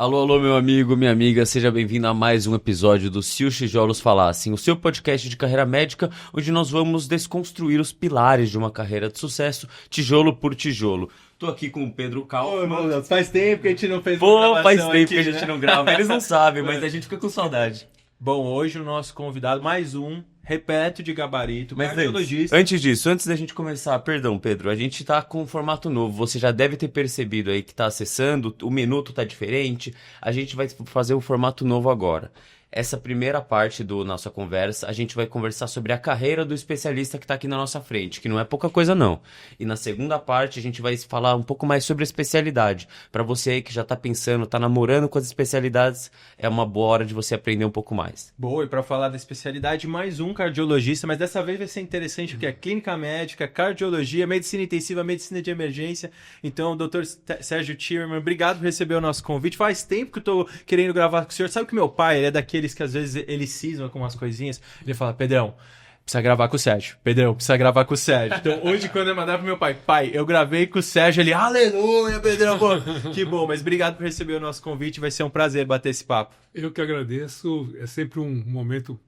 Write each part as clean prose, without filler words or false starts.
Alô, alô, meu amigo, minha amiga, seja bem-vindo a mais um episódio do Se os Tijolos Falassem, o seu podcast de carreira médica, onde nós vamos desconstruir os pilares de uma carreira de sucesso, tijolo por tijolo. Tô aqui com o Pedro Kaufmann. Ô, faz tempo que a gente não fez uma gravação faz tempo aqui, que a gente não grava, eles não sabem, mas a gente fica com saudade. Bom, hoje o nosso convidado, mais um, repleto de gabarito, Mas cardiologista. antes da gente começar, perdão, Pedro, a gente tá com um formato novo, você já deve ter percebido aí que tá acessando, o minuto tá diferente, a gente vai fazer um formato novo agora. Essa primeira parte da nossa conversa, a gente vai conversar sobre a carreira do especialista que está aqui na nossa frente, que não é pouca coisa não. E na segunda parte, a gente vai falar um pouco mais sobre a especialidade. Para você aí que já está pensando, está namorando com as especialidades, é uma boa hora de você aprender um pouco mais. Boa, e para falar da especialidade, mais um cardiologista, mas dessa vez vai ser interessante porque é clínica médica, cardiologia, medicina intensiva, medicina de emergência. Então, Dr. Sérgio Timmermann, obrigado por receber o nosso convite. Faz tempo que eu tô querendo gravar com o senhor. Sabe que meu pai, ele é daqueles que às vezes ele cisma com umas coisinhas, ele fala, Pedrão, precisa gravar com o Sérgio. Pedrão, precisa gravar com o Sérgio. Então, hoje, quando eu mandar pro meu pai, eu gravei com o Sérgio, ele, aleluia, Pedrão, pô. Que bom, mas obrigado por receber o nosso convite, vai ser um prazer bater esse papo. Eu que agradeço, é sempre um momento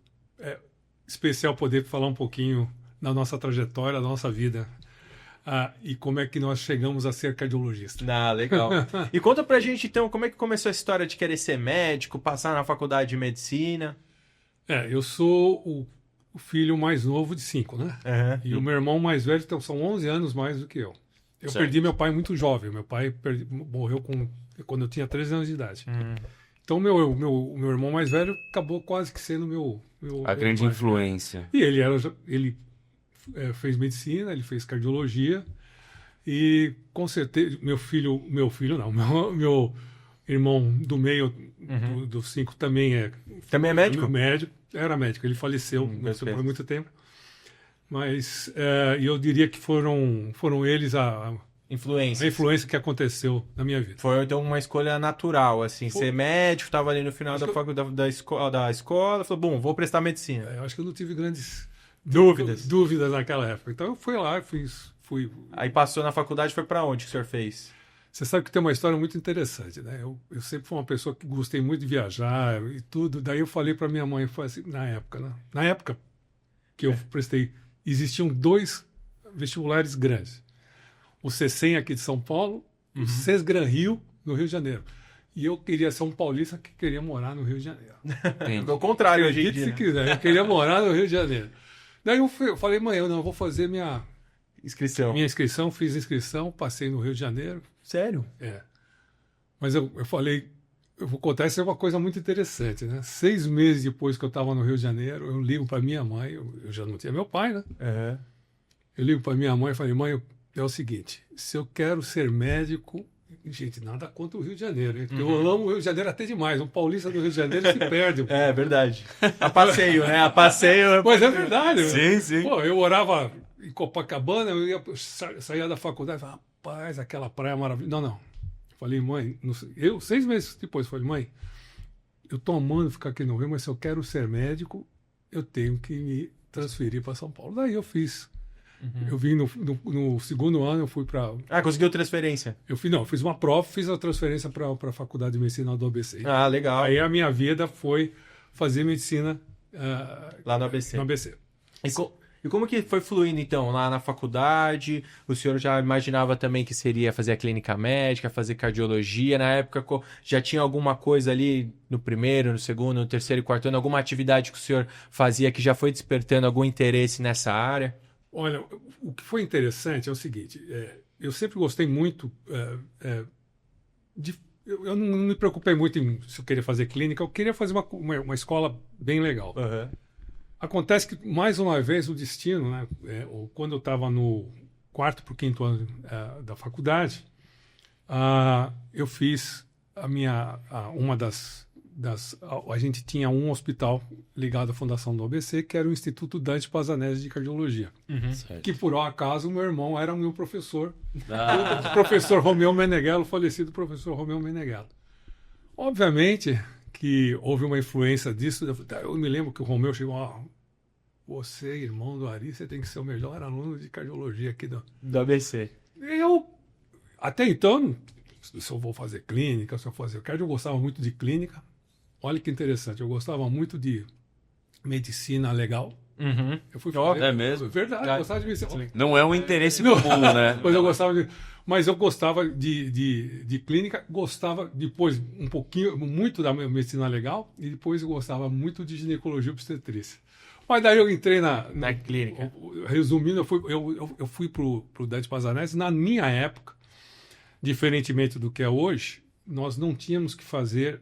especial poder falar um pouquinho da nossa trajetória, da nossa vida. E como é que nós chegamos a ser cardiologista. Legal. E conta pra gente, então, como é que começou a história de querer ser médico, passar na faculdade de medicina? Eu sou o filho mais novo de 5, né? Uhum. E o meu irmão mais velho, então, são 11 anos mais do que eu. Eu Certo. perdi meu pai muito jovem. Meu pai morreu quando eu tinha 13 anos de idade. Então, meu irmão mais velho acabou quase que sendo meu A grande pai. influência. E ele fez medicina, ele fez cardiologia e com certeza meu irmão do meio dos 5 também é médico, era médico, ele faleceu por muito tempo, mas eu diria que foram eles a influência que aconteceu na minha vida. Foi então uma escolha natural, assim, ser médico, estava ali no final da escola, falou, bom, vou prestar medicina. Eu acho que eu não tive grandes Dúvidas naquela época. Então eu fui lá, fui. Aí passou na faculdade, foi pra onde que o senhor fez? Você sabe que tem uma história muito interessante, né? Eu sempre fui uma pessoa que gostei muito de viajar e tudo. Daí eu falei para minha mãe, foi assim, na época que eu prestei, existiam 2 vestibulares grandes. O CECEM aqui de São Paulo, o CESGRAN Rio, no Rio de Janeiro. E eu queria ser um paulista que queria morar no Rio de Janeiro. É o contrário hoje em Acredite dia. se quiser, eu queria morar no Rio de Janeiro. Daí eu falei, mãe, eu vou fazer minha inscrição, fiz inscrição, passei no Rio de Janeiro. Sério? Mas eu falei, eu vou contar, isso é uma coisa muito interessante, né? 6 meses depois que eu estava no Rio de Janeiro, eu ligo para minha mãe, eu já não tinha meu pai, né? Eu ligo para minha mãe e falei, mãe, é o seguinte, se eu quero ser médico, gente, nada contra o Rio de Janeiro, hein? Porque eu amo o Rio de Janeiro até demais, um paulista do Rio de Janeiro se perde. É verdade. A passeio, né? A passeio... Mas é verdade. Sim. Pô, eu morava em Copacabana, saía da faculdade e falava, rapaz, aquela praia maravilhosa. Não. Falei, mãe, 6 meses depois, falei, mãe, eu tô amando ficar aqui no Rio, mas se eu quero ser médico, eu tenho que me transferir para São Paulo. Daí eu fiz. Eu vim no segundo ano, eu fui para... conseguiu transferência? Eu fiz uma prova, fiz a transferência para a Faculdade de Medicina do ABC. Legal. Aí a minha vida foi fazer medicina lá no ABC. No ABC. E como que foi fluindo, então, lá na faculdade? O senhor já imaginava também que seria fazer a clínica médica, fazer cardiologia? Na época, já tinha alguma coisa ali no primeiro, no segundo, no terceiro e quarto ano? Alguma atividade que o senhor fazia que já foi despertando algum interesse nessa área? Olha, o que foi interessante é o seguinte, eu sempre gostei muito eu não me preocupei muito em se eu queria fazer clínica, eu queria fazer uma escola bem legal. Acontece que, mais uma vez, o destino, né, quando eu estava no 4º para o 5º ano da faculdade, eu fiz uma das... A gente tinha um hospital ligado à fundação do ABC, que era o Instituto Dante Pazzanese de Cardiologia. Que, por um acaso, o meu irmão era o meu professor. O professor Romeu Meneghello, falecido professor Romeu Meneghello. Obviamente que houve uma influência disso. Eu me lembro que o Romeu chegou, você, irmão do Ari, você tem que ser o melhor aluno de cardiologia aqui do ABC. Eu, até então, se eu vou fazer clínica, se eu vou fazer cardio. Eu gostava muito de clínica. Olha que interessante, eu gostava muito de medicina legal. Uhum. Eu fui É mesmo? Verdade, eu gostava de medicina. Não é um interesse comum, né? Mas eu gostava de clínica, gostava depois um pouquinho, muito da medicina legal, e depois eu gostava muito de ginecologia e obstetrícia. Mas daí eu entrei na clínica. Resumindo, eu fui pro Dante Pazanese. Na minha época, diferentemente do que é hoje, nós não tínhamos que fazer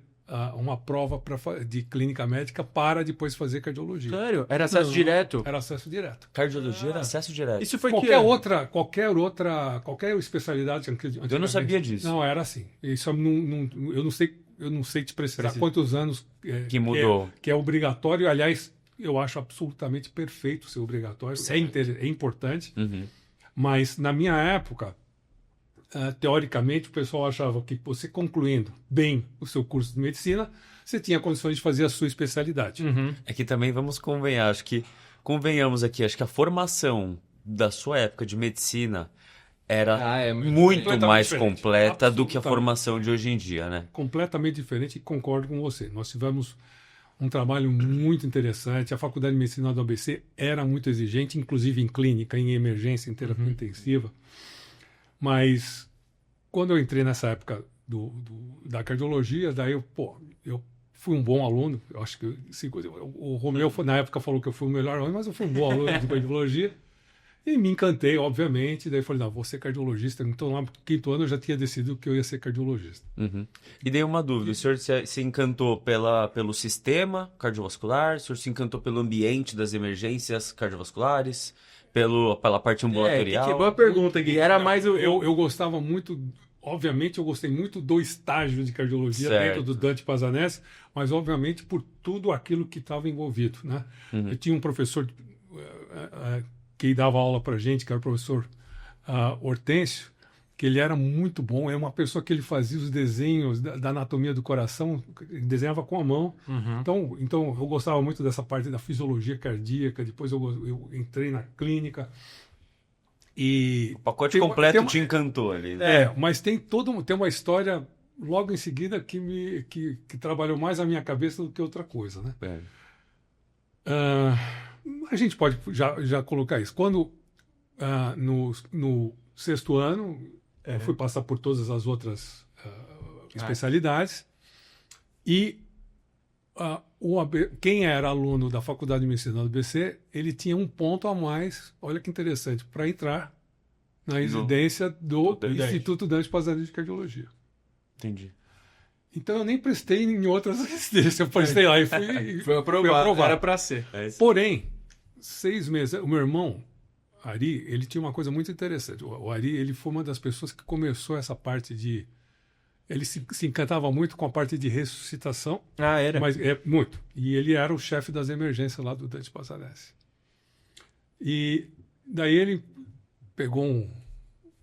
uma prova de clínica médica para depois fazer cardiologia. Sério? Era acesso direto? Era acesso direto. Cardiologia era acesso direto. Isso foi qualquer especialidade. Eu não sabia disso. Não, era assim. Isso eu não sei te precisar quantos anos que mudou. Que é obrigatório. Aliás, eu acho absolutamente perfeito ser obrigatório. É importante. Uhum. Mas na minha época, teoricamente, o pessoal achava que você concluindo bem o seu curso de medicina, você tinha condições de fazer a sua especialidade. Uhum. É que também vamos convenhar, convenhamos aqui, acho que a formação da sua época de medicina era muito mais completa do que a formação de hoje em dia, né? Completamente diferente, e concordo com você. Nós tivemos um trabalho muito interessante. A Faculdade de Medicina do ABC era muito exigente, inclusive em clínica, em emergência, em terapia intensiva. Mas quando eu entrei nessa época da cardiologia, daí eu fui um bom aluno. Eu acho que o Romeu na época falou que eu fui o melhor aluno, mas eu fui um bom aluno de cardiologia. E me encantei, obviamente. Daí eu falei, não, vou ser cardiologista. Então, lá no 5º ano, eu já tinha decidido que eu ia ser cardiologista. Uhum. E daí uma dúvida, o senhor se encantou pelo sistema cardiovascular? O senhor se encantou pelo ambiente das emergências cardiovasculares? Pela parte ambulatorial? Que boa pergunta, Gui. Era mais Eu gostava muito... Obviamente, eu gostei muito do estágio de cardiologia dentro do Dante Pazanese, mas, obviamente, por tudo aquilo que estava envolvido, né? Uhum. Eu tinha um professor... que dava aula para gente, que era o professor Hortêncio, que ele era muito bom. É uma pessoa que ele fazia os desenhos da anatomia do coração, ele desenhava com a mão. Uhum. Então eu gostava muito dessa parte da fisiologia cardíaca. Depois eu entrei na clínica. E o pacote completo te encantou ali. Né? Mas tem uma história logo em seguida que trabalhou mais a minha cabeça do que outra coisa, né? A gente pode já colocar isso. Quando, no 6º ano, eu fui passar por todas as outras especialidades, e quem era aluno da Faculdade de Medicina do ABC, ele tinha um ponto a mais, olha que interessante, para entrar na residência do Instituto Dante Pazanese de Cardiologia. Entendi. Então eu nem prestei em outras residências, eu prestei lá e fui foi aprovado. Era para ser. Porém, 6 meses, o meu irmão, Ari, ele tinha uma coisa muito interessante. O Ari, ele foi uma das pessoas que começou essa parte de... Ele se encantava muito com a parte de ressuscitação. Era? Mas muito. E ele era o chefe das emergências lá do Dante Pazanese. E daí ele pegou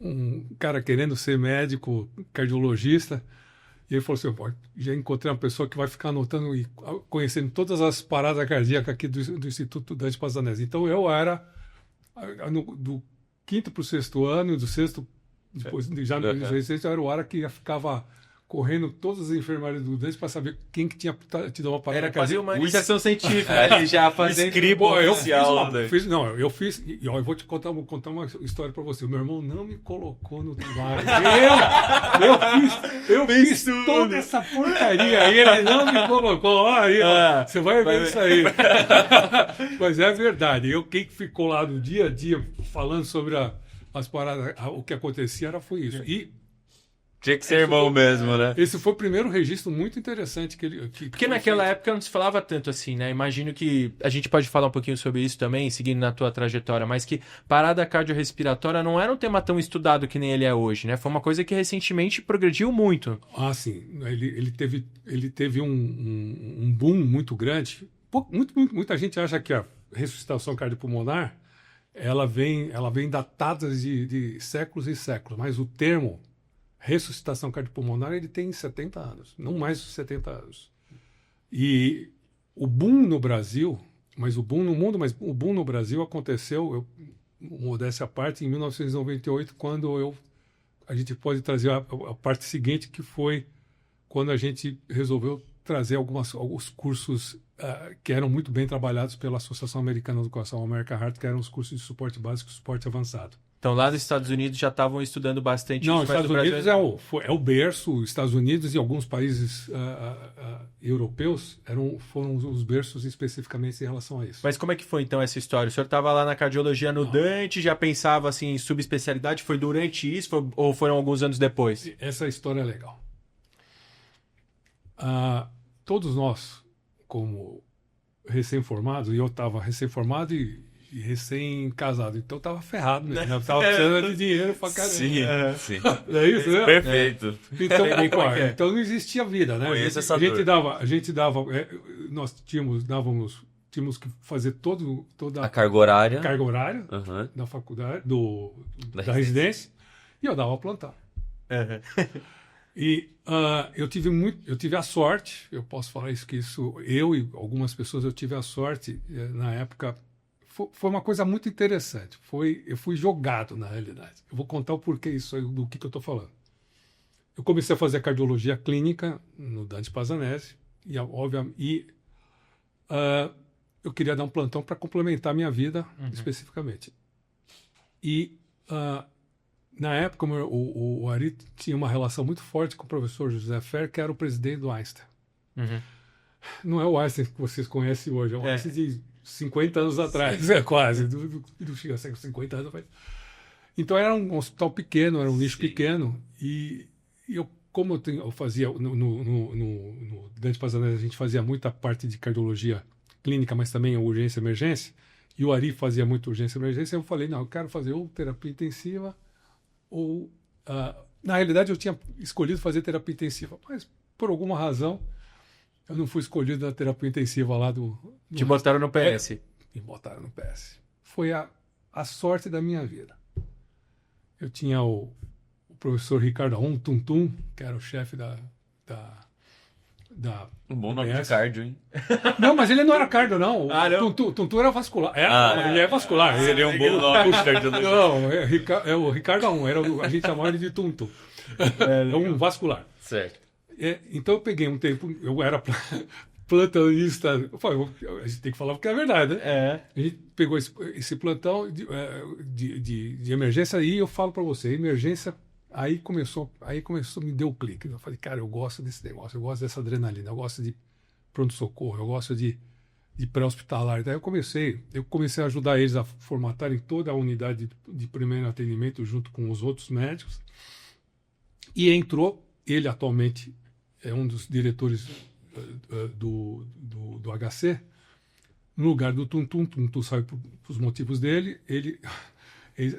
um cara querendo ser médico, cardiologista, e ele falou assim, já encontrei uma pessoa que vai ficar anotando e conhecendo todas as paradas cardíacas aqui do Instituto Dante Pazanese. Então eu era do 5º para o 6º ano, do 6º, depois já no eu era o cara que ficava correndo todas as enfermarias do Dante para saber quem que tinha tido uma parada cardíaca. Era quase uma iniciação científica. Ele já fazendo escribo oficial. Eu fiz, e eu vou te contar uma história para você. O meu irmão não me colocou no trabalho. Eu fiz toda essa porcaria aí, ele não me colocou. Você vai ver isso aí. Mas é verdade. Quem ficou lá no dia a dia falando sobre as paradas, o que acontecia foi isso. E tinha que ser irmão mesmo, né? Esse foi o primeiro registro muito interessante porque naquela época não se falava tanto assim, né? Imagino que a gente pode falar um pouquinho sobre isso também, seguindo na tua trajetória, mas que parada cardiorrespiratória não era um tema tão estudado que nem ele é hoje, né? Foi uma coisa que recentemente progrediu muito. Sim. Ele teve um boom muito grande. Muita gente acha que a ressuscitação cardiopulmonar ela vem datada de séculos e séculos, mas o termo ressuscitação cardiopulmonar, ele tem 70 anos, não mais de 70 anos. E o boom no Brasil, mas o boom no mundo, mas o boom no Brasil aconteceu, modéstia à parte, em 1998, quando a gente pode trazer a parte seguinte, que foi quando a gente resolveu trazer alguns cursos que eram muito bem trabalhados pela Associação Americana de Educação, American Heart, que eram os cursos de suporte básico e suporte avançado. Então, lá nos Estados Unidos já estavam estudando bastante Não, isso, os mas Estados no Unidos Brasil... é o berço, os Estados Unidos e alguns países europeus foram os berços especificamente em relação a isso. Mas como é que foi, então, essa história? O senhor estava lá na cardiologia no Dante, já pensava assim, em subespecialidade? Foi durante isso ou foram alguns anos depois? Essa história é legal. Todos nós, como recém-formados, e eu estava recém-formado e recém-casado, então eu estava ferrado, né? Eu estava precisando de dinheiro pra caramba. Sim. Não é isso, né? Perfeito. Então, Sei bem como é que é. então não existia vida, né? Conheço essa A gente dor. dava, nós tínhamos que fazer toda A carga horária. carga horária Aham. da faculdade, Da da residência, e eu dava plantão. E eu tive a sorte, eu posso falar isso, eu e algumas pessoas, eu tive a sorte, na época, foi uma coisa muito interessante. Eu fui jogado, na realidade. Eu vou contar o porquê isso, do que eu estou falando. Eu comecei a fazer cardiologia clínica no Dante Pazanese, e eu queria dar um plantão para complementar a minha vida, especificamente. E na época, o Ari tinha uma relação muito forte com o professor José Fer, que era o presidente do Einstein. Não é o Einstein que vocês conhecem hoje, é o Einstein de 50 anos atrás, quase, do 50 anos atrás. Então era um hospital pequeno, era um nicho pequeno, e eu fazia no Dante Pazanese, a gente fazia muita parte de cardiologia clínica, mas também urgência e emergência, e o Ari fazia muito urgência e emergência, eu falei, não, eu quero fazer ou terapia intensiva, ou na realidade eu tinha escolhido fazer terapia intensiva, mas por alguma razão eu não fui escolhido na terapia intensiva lá Te botaram no PS. Me botaram no PS. Foi a sorte da minha vida. Eu tinha o professor Ricardo Tuntum, que era o chefe da Um bom nome PS. de cardio, hein? Não, mas ele não era cardio, não. não? Tuntum era vascular. Ele é vascular. Seria um bom nome de cardiologia. Não, é o Ricardo a gente chamava ele de Tuntum. É um vascular. Certo. Então eu peguei um tempo, eu era plantonista, a gente tem que falar porque é verdade, né? A gente pegou esse plantão de emergência e eu falo para você, emergência, aí começou, me deu o clique. Eu falei, cara, eu gosto desse negócio, eu gosto dessa adrenalina, eu gosto de pronto-socorro, eu gosto de pré-hospitalar. Daí eu comecei a ajudar eles a formatarem toda a unidade de primeiro atendimento junto com os outros médicos. E ele atualmente é um dos diretores do HC, no lugar do Tuntum. Tuntum saiu por os motivos dele. Ele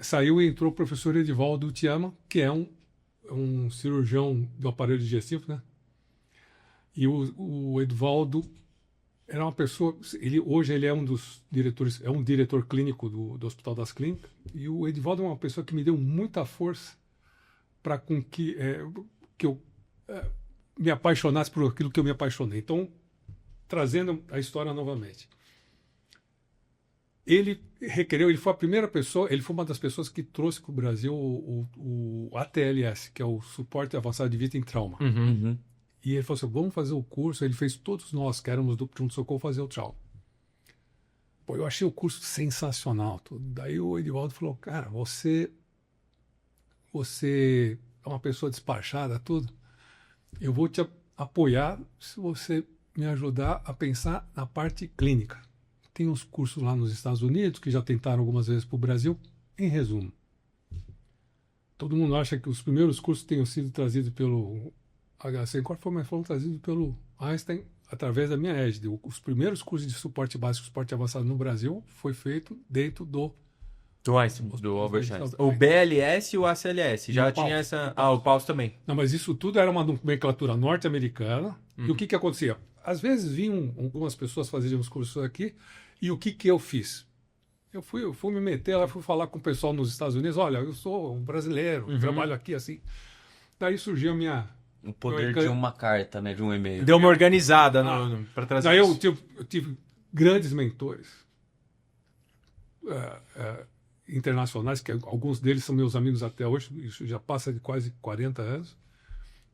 saiu e entrou o professor Edivaldo Tiama, que é um cirurgião do aparelho digestivo, né? E o Edivaldo era uma pessoa... Hoje ele é um dos diretores, é um diretor clínico do Hospital das Clínicas. E o Edivaldo é uma pessoa que me deu muita força para com que eu me apaixonasse por aquilo que eu me apaixonei. Então, trazendo a história novamente. Ele foi a primeira pessoa, ele foi uma das pessoas que trouxe para o Brasil o ATLS, que é o Suporte Avançado de Vida em Trauma. E ele falou assim, vamos fazer o curso. Ele fez todos nós, que éramos do pronto-socorro, fazer o trauma. Pô, eu achei o curso sensacional. Tudo. Daí o Edivaldo falou, cara, você é uma pessoa despachada, tudo. Eu vou te apoiar se você me ajudar a pensar na parte clínica. Tem uns cursos lá nos Estados Unidos que já tentaram algumas vezes para o Brasil. Em resumo, todo mundo acha que os primeiros cursos tenham sido trazidos pelo HC, mas foram trazidos pelo Einstein através da minha égide. Os primeiros cursos de suporte básico e suporte avançado no Brasil foi feito dentro do Einstein. Do Albert Einstein. O BLS e o ACLS. Já o tinha Paus. essa... o Paus também. Não, mas isso tudo era uma nomenclatura norte-americana. E o que acontecia? Às vezes vinham algumas pessoas fazerem os cursos aqui, e o que eu fiz? Eu fui me meter lá, fui falar com o pessoal nos Estados Unidos, olha, eu sou um brasileiro, trabalho aqui assim. Daí surgiu a minha... O poder de uma carta, né? De um e-mail. Deu uma organizada para trazer Daí isso. eu tive grandes mentores. internacionais, que alguns deles são meus amigos até hoje, isso já passa de quase 40 anos,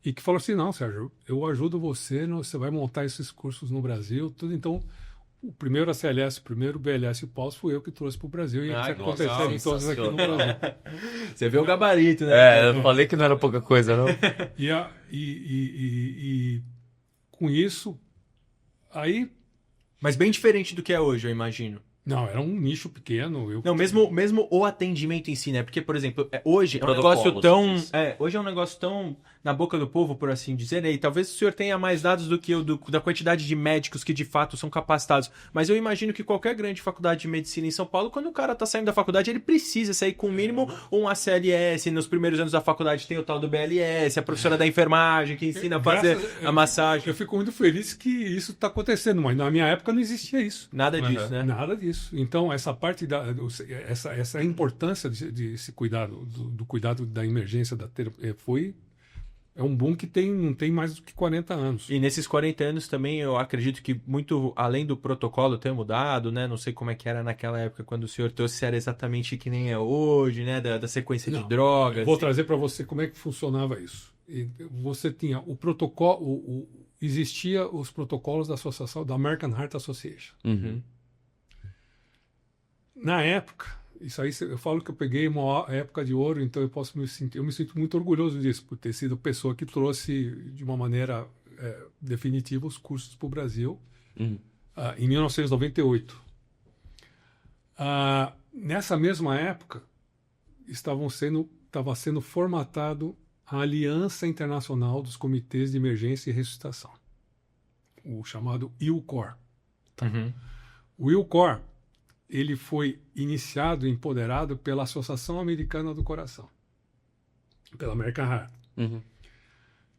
e que falou assim, não, Sérgio, eu ajudo você, você vai montar esses cursos no Brasil, tudo. Então, o primeiro ACLS, o primeiro BLS e PAUS fui eu que trouxe para o Brasil, e isso aconteceu em todos aqui no Brasil. Você vê o gabarito, né? Eu falei que não era pouca coisa, não. E com isso, aí... Mas bem diferente do que é hoje, eu imagino. Não, era um nicho pequeno. Não, mesmo o atendimento em si, né? Porque, por exemplo, hoje é um Protocolos, negócio tão... isso. hoje é um negócio tão na boca do povo, por assim dizer, né? E talvez o senhor tenha mais dados do que eu da quantidade de médicos que de fato são capacitados. Mas eu imagino que qualquer grande faculdade de medicina em São Paulo, quando o cara tá saindo da faculdade, ele precisa sair com o mínimo um ACLS. Nos primeiros anos da faculdade tem o tal do BLS, a professora da enfermagem que ensina a fazer a massagem. Eu fico muito feliz que isso está acontecendo, mas na minha época não existia isso. Nada disso, né? Nada disso. Então, essa parte essa importância de se cuidar do cuidado da emergência da terapia é um boom que não tem mais do que 40 anos. E nesses 40 anos também eu acredito que muito além do protocolo ter mudado, né? Não sei como é que era naquela época quando o senhor trouxe, se era exatamente que nem é hoje, né? Da sequência de drogas. Vou trazer para você como é que funcionava isso. E você tinha o protocolo, existia os protocolos da associação, da American Heart Association. Uhum. Na época, isso aí eu falo que eu peguei uma época de ouro, então eu me sinto muito orgulhoso disso, por ter sido a pessoa que trouxe de uma maneira definitiva os cursos para o Brasil em 1998. Nessa mesma época, estava sendo formatado a Aliança Internacional dos Comitês de Emergência e Ressuscitação, o chamado ILCOR. Uhum. O ILCOR ele foi iniciado e empoderado pela Associação Americana do Coração, pela American Heart,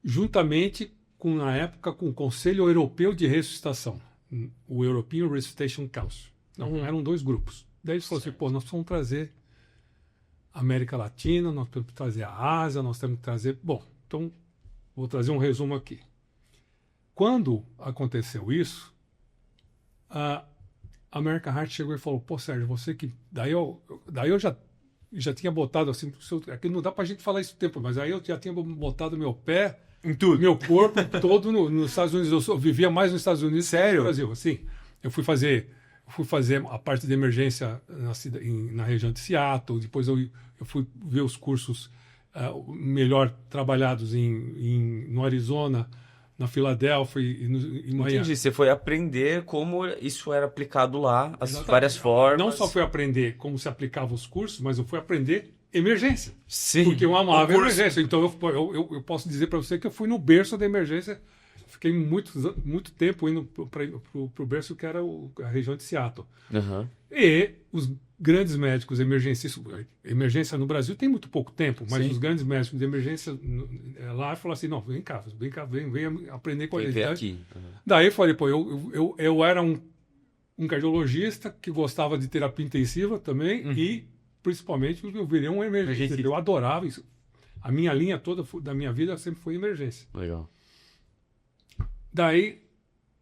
juntamente na época com o Conselho Europeu de Ressuscitação, o European Resuscitation Council. Então eram dois grupos. Daí eles falaram assim, pô, nós vamos trazer a América Latina, nós temos que trazer a Ásia, nós temos que trazer... Bom, então vou trazer um resumo aqui. Quando aconteceu isso, a American Heart chegou e falou, pô, Sérgio, você que... Daí eu já tinha botado assim... Aqui não dá pra gente falar isso tempo, mas aí eu já tinha botado meu pé... Em tudo? Meu corpo todo nos Estados Unidos. Eu vivia mais nos Estados Unidos Sério? que no Brasil. Sim. Eu fui fazer a parte de emergência na região de Seattle. Depois eu fui ver os cursos melhor trabalhados no Arizona, na Filadélfia e em Miami. Entendi, você foi aprender como isso era aplicado lá, as Exatamente. várias formas. Não só fui aprender como se aplicava os cursos, mas eu fui aprender emergência. Sim. Porque eu amava emergência. Então eu posso dizer para você que eu fui no berço da emergência. Fiquei muito tempo indo para o berço que era a região de Seattle. Uhum. E os grandes médicos emergencistas... Emergência no Brasil tem muito pouco tempo, mas os grandes médicos de emergência lá falaram assim, não, vem cá, vem aprender com eles. Aqui. Uhum. Daí eu falei, pô, eu era um cardiologista que gostava de terapia intensiva também e principalmente eu virei um emergência. Eu adorava isso. A minha linha toda da minha vida sempre foi emergência. Legal. Daí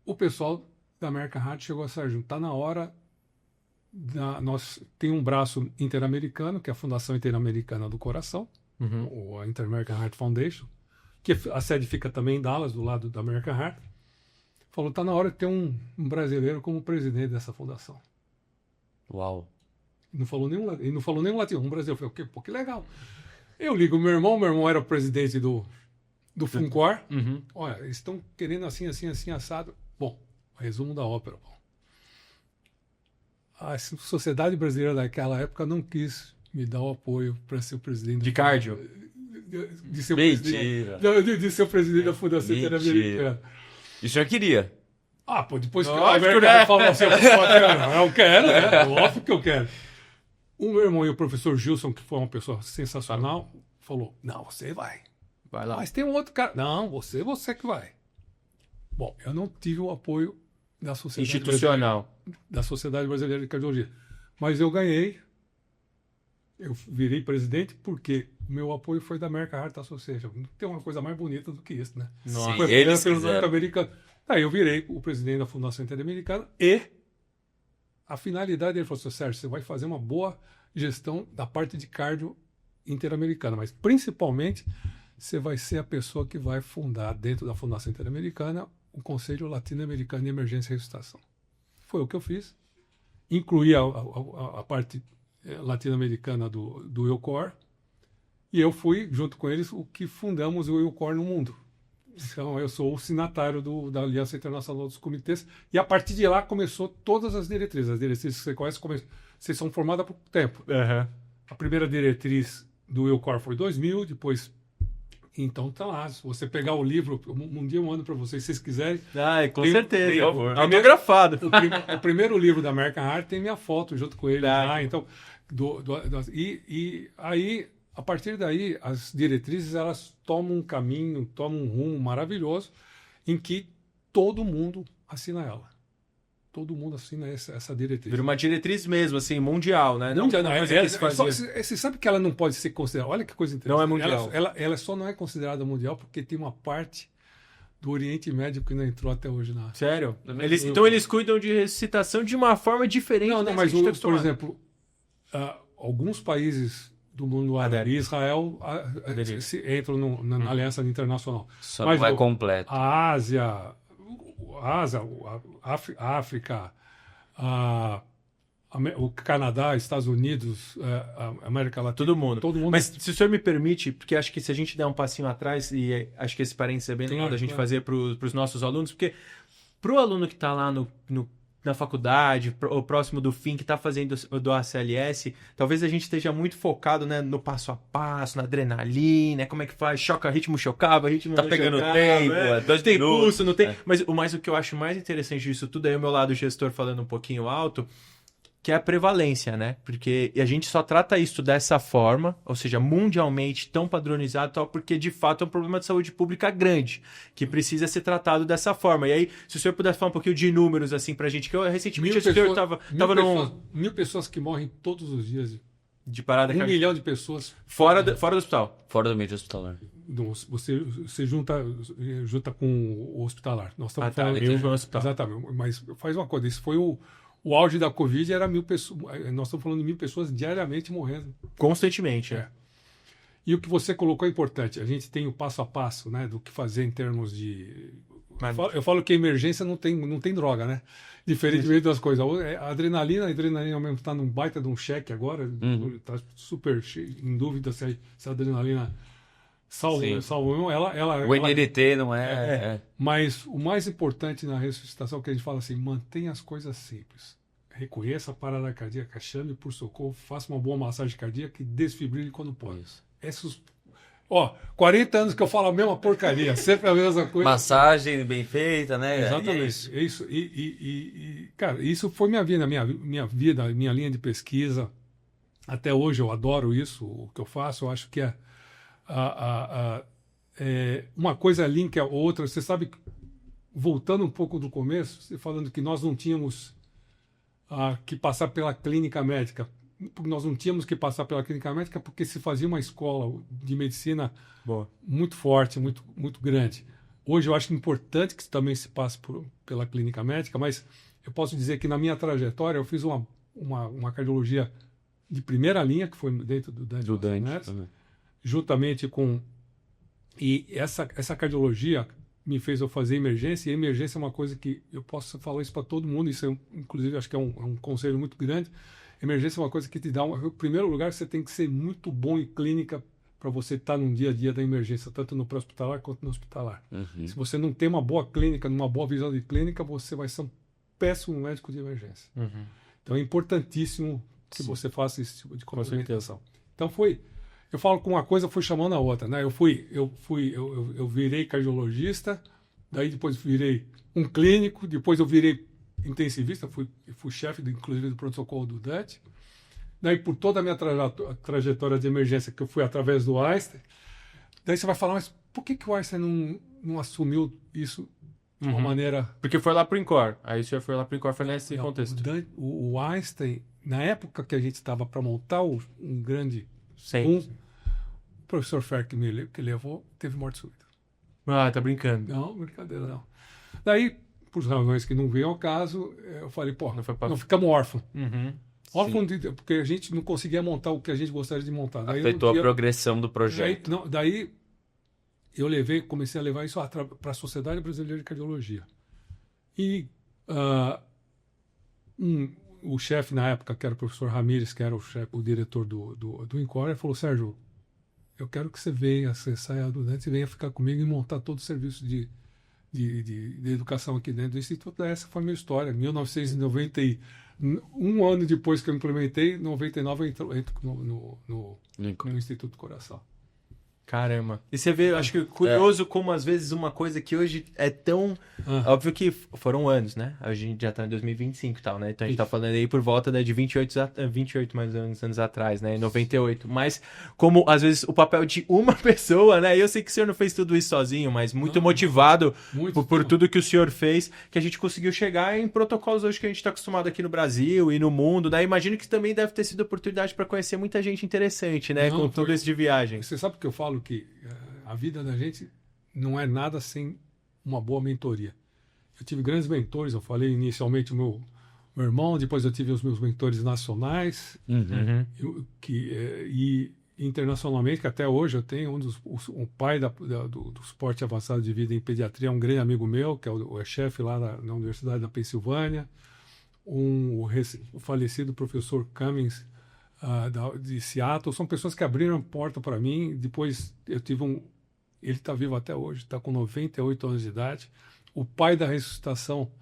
o pessoal da American Heart chegou a Sérgio, tá na hora nós tem um braço interamericano, que é a Fundação Interamericana do Coração, ou a Inter-American Heart Foundation, que a sede fica também em Dallas, do lado da American Heart. Falou, tá na hora de ter um brasileiro como presidente dessa fundação. Uau. Ele não falou nem um latino, um brasileiro. Eu falei, pô, que legal. Eu ligo o meu irmão era o presidente do FUNCOR. Olha, eles estão querendo assim, assado. Bom, resumo da ópera. A sociedade brasileira daquela época não quis me dar o apoio para ser o presidente. De cardio? De ser o Mentira. de ser o presidente da Fundação Interamericana. E o senhor queria? Ah, pô, depois que Lógico, a América falou assim, eu quero, né? Óbvio que eu quero. O meu irmão e o professor Gilson, que foi uma pessoa sensacional, falou, não, você vai. Vai lá. Mas tem um outro cara. Não, você que vai. Bom, eu não tive o apoio da sociedade institucional. Da Sociedade Brasileira de Cardiologia. Mas eu ganhei. Eu virei presidente porque o meu apoio foi da American Heart Association. Não tem uma coisa mais bonita do que isso, né? Nossa. Foi Eles pelos fizeram. norte-americanos. Aí eu virei o presidente da Fundação Interamericana e a finalidade dele falou assim, Sérgio, você vai fazer uma boa gestão da parte de cardio interamericana, mas principalmente você vai ser a pessoa que vai fundar, dentro da Fundação Interamericana, o Conselho Latino-Americano de Emergência e Ressuscitação. Foi o que eu fiz. Incluí a parte latino-americana do EUCOR, e eu fui, junto com eles, o que fundamos o EUCOR no mundo. Então, eu sou o signatário da Aliança Internacional dos Comitês, e a partir de lá começou todas as diretrizes. As diretrizes que você conhece, vocês são formadas por tempo. Uhum. A primeira diretriz do EUCOR foi 2000, depois... Então tá lá, se você pegar o livro, um dia eu mando para vocês, se vocês quiserem. Com certeza. Por favor. Autografado. O primeiro livro da American Heart tem minha foto junto com ele. Então, e aí, a partir daí, as diretrizes elas tomam um caminho, tomam um rumo maravilhoso, em que todo mundo assina ela. Todo mundo assina essa diretriz. Vira uma diretriz mesmo, assim, mundial, né? Você sabe que ela não pode ser considerada. Olha que coisa interessante. Não é mundial. Ela só não é considerada mundial porque tem uma parte do Oriente Médio que não entrou até hoje na. Sério? Então eles cuidam de ressuscitação de uma forma diferente. Não, mas por exemplo, alguns países do mundo árabe, Israel, entram na Aliança Internacional. Só mas não é completo. A Ásia, a África, o Canadá, Estados Unidos, a América Latina. Todo mundo. Mas se o senhor me permite, porque acho que se a gente der um passinho atrás, e acho que esse parênteses é bem legal da gente fazer para os nossos alunos, porque para o aluno que está lá na faculdade, ou próximo do fim, que está fazendo do ACLS, talvez a gente esteja muito focado, né, no passo a passo, na adrenalina, como é que faz, ritmo chocava, ritmo tá pegando tempo, tem pulso, não tem... Mas o que eu acho mais interessante disso tudo é o meu lado gestor falando um pouquinho alto, que é a prevalência, né? Porque a gente só trata isso dessa forma, ou seja, mundialmente tão padronizado, tal, porque de fato é um problema de saúde pública grande, que precisa ser tratado dessa forma. E aí, se o senhor pudesse falar um pouquinho de números, assim, pra gente, que eu recentemente o senhor tava 1.000 pessoas que morrem todos os dias. De parada 1 milhão de pessoas. Fora do hospital. Fora do ambiente hospitalar. Você junta com o hospitalar. Nós estamos falando do hospital. Exatamente. Mas faz uma coisa, isso foi o auge da Covid, era 1.000 pessoas. Nós estamos falando de 1.000 pessoas diariamente morrendo. Constantemente, E o que você colocou é importante. A gente tem o passo a passo, né, do que fazer em termos de... Eu falo que a emergência não tem droga, né? Diferentemente das coisas. A adrenalina ao mesmo está num baita de um cheque agora. Está super em dúvida se a adrenalina salva ela. O NDT não é. Mas o mais importante na ressuscitação é que a gente fala assim: mantenha as coisas simples. Reconheça a parada cardíaca, chame por socorro, faça uma boa massagem cardíaca e desfibrile quando pode. 40 anos que eu falo a mesma porcaria, sempre a mesma coisa. Massagem bem feita, né? Exatamente. É isso. Cara, isso foi minha vida, minha linha de pesquisa. Até hoje eu adoro isso, o que eu faço. Eu acho que uma coisa linka a outra. Você sabe, voltando um pouco do começo, você falando que nós não tínhamos que passar pela clínica médica. Nós não tínhamos que passar pela clínica médica porque se fazia uma escola de medicina muito forte, muito, muito grande. Hoje eu acho importante que também se passe pela clínica médica, mas eu posso dizer que na minha trajetória eu fiz uma cardiologia de primeira linha, que foi dentro do Dante, juntamente com... E essa cardiologia me fez eu fazer emergência, e emergência é uma coisa que eu posso falar isso para todo mundo, isso inclusive acho que é um conselho muito grande. Emergência é uma coisa que te dá... Em primeiro lugar, você tem que ser muito bom em clínica para você estar no dia a dia da emergência, tanto no pré-hospitalar quanto no hospitalar. Se você não tem uma boa clínica, uma boa visão de clínica, você vai ser um péssimo médico de emergência. Então é importantíssimo que você faça esse tipo de complementação. Então eu falo com uma coisa, fui chamando a outra, né? Eu virei cardiologista, daí depois virei um clínico, depois eu virei intensivista, fui chefe, inclusive, do pronto-socorro do Dante. Daí, por toda a minha trajetória de emergência, que eu fui através do Einstein, daí você vai falar, mas por que o Einstein não assumiu isso de uma maneira... Porque foi lá pro INCOR. Aí o senhor foi lá pro INCOR, foi nesse contexto. O Einstein, na época que a gente estava para montar um grande... o professor Ferk que levou, teve morte súbita. Tá brincando. Não, brincadeira não. Daí, por razões que não veio ao caso, eu falei, não ficamos órfãos. órfão porque a gente não conseguia montar o que a gente gostaria de montar. Daí Afetou a progressão do projeto. Daí eu comecei a levar isso para a Sociedade Brasileira de Cardiologia. E o chefe na época, que era o professor Ramírez, que era o diretor do INCOR, falou: Sérgio, eu quero que você saia do dentro e venha ficar comigo e montar todo o serviço de educação aqui dentro do Instituto. Essa foi a minha história. Em 1990, um ano depois que eu implementei, em 99 eu entro no Instituto Coração. Caramba. E você vê, acho que curioso como às vezes uma coisa que hoje é tão... Óbvio que foram anos, né? A gente já tá em 2025 e tal, né? Então a gente tá falando aí por volta, né, de 28 mais anos atrás, né? Em 98. Mas como às vezes o papel de uma pessoa, né? Eu sei que o senhor não fez tudo isso sozinho, mas muito motivado por tudo que o senhor fez, que a gente conseguiu chegar em protocolos hoje que a gente tá acostumado aqui no Brasil e no mundo, né? Imagino que também deve ter sido oportunidade para conhecer muita gente interessante, né? Com tudo isso de viagem. Você sabe o que eu falo? Que a vida da gente não é nada sem uma boa mentoria. Eu tive grandes mentores, eu falei inicialmente o meu irmão, depois eu tive os meus mentores nacionais, e internacionalmente, que até hoje eu tenho o pai do suporte avançado de vida em pediatria, é um grande amigo meu, que é chefe lá na Universidade da Pensilvânia, o falecido professor Cummings, de Seattle. São pessoas que abriram a porta para mim. Depois eu tive ele está vivo até hoje, está com 98 anos de idade, o pai da ressuscitação